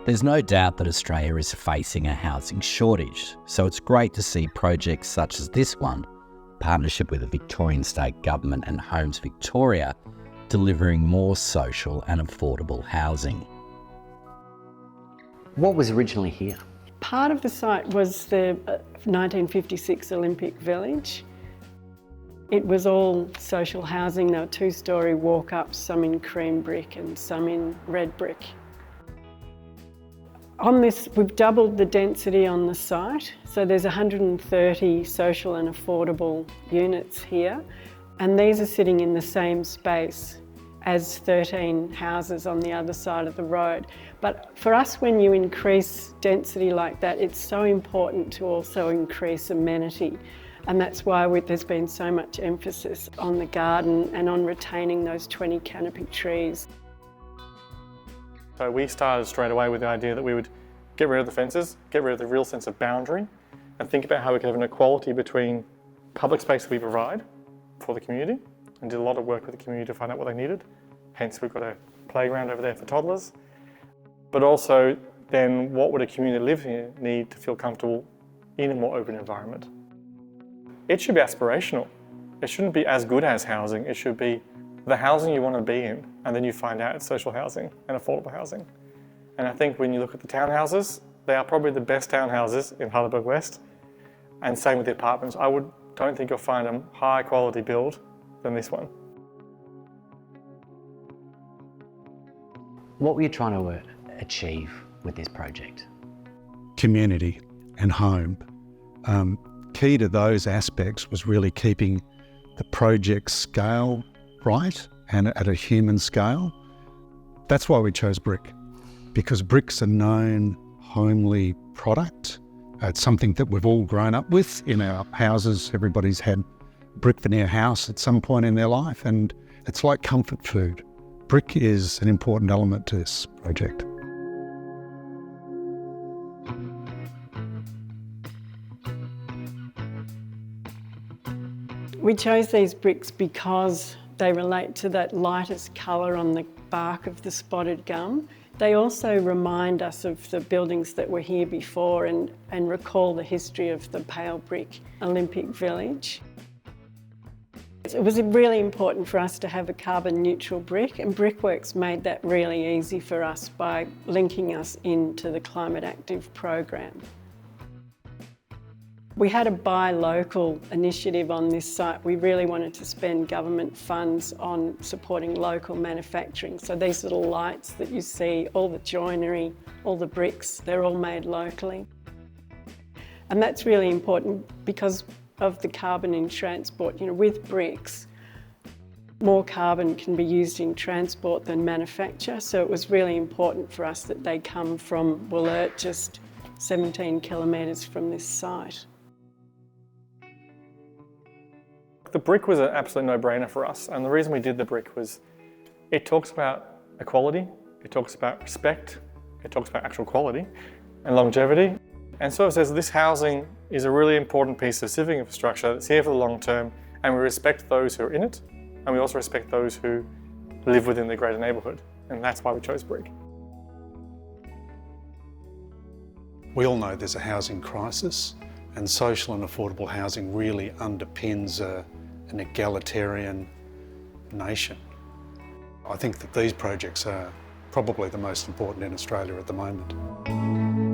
There's no doubt that Australia is facing a housing shortage, so it's great to see projects such as this one, partnership with the Victorian State Government and Homes Victoria, delivering more social and affordable housing. What was originally here? Part of the site was the 1956 Olympic Village. It was all social housing. There were two-storey walk-ups, some in cream brick and some in red brick. On this, we've doubled the density on the site, so there's 130 social and affordable units here, and these are sitting in the same space as 13 houses on the other side of the road. But for us, when you increase density like that, it's so important to also increase amenity. And that's why there's been so much emphasis on the garden and on retaining those 20 canopy trees. So we started straight away with the idea that we would get rid of the fences, get rid of the real sense of boundary, and think about how we could have an equality between public space that we provide for the community, and did a lot of work with the community to find out what they needed. Hence we've got a playground over there for toddlers. But also then what would a community live here need to feel comfortable in a more open environment? It should be aspirational. It shouldn't be as good as housing. It should be the housing you want to be in, and then you find out it's social housing and affordable housing. And I think when you look at the townhouses, they are probably the best townhouses in Heidelberg West, and same with the apartments. I don't think you'll find a high quality build than this one. What were you trying to achieve with this project? Community and home. Key to those aspects was really keeping the project scale right and at a human scale. That's why we chose brick, because brick's a known homely product. It's something that we've all grown up with in our houses. Everybody's had brick veneer house at some point in their life, and it's like comfort food. Brick is an important element to this project. We chose these bricks because they relate to that lightest colour on the bark of the spotted gum. They also remind us of the buildings that were here before and recall the history of the pale brick Olympic Village. It was really important for us to have a carbon neutral brick, and Brickworks made that really easy for us by linking us into the Climate Active program. We had a buy local initiative on this site. We really wanted to spend government funds on supporting local manufacturing. So these little lights that you see, all the joinery, all the bricks, they're all made locally. And that's really important because of the carbon in transport. You know, with bricks, more carbon can be used in transport than manufacture. So it was really important for us that they come from Wollert, just 17 kilometres from this site. The brick was an absolute no-brainer for us, and the reason we did the brick was it talks about equality, it talks about respect, it talks about actual quality and longevity, and sort of says this housing is a really important piece of civic infrastructure that's here for the long term, and we respect those who are in it, and we also respect those who live within the greater neighbourhood, and that's why we chose brick. We all know there's a housing crisis, and social and affordable housing really underpins an egalitarian nation. I think that these projects are probably the most important in Australia at the moment.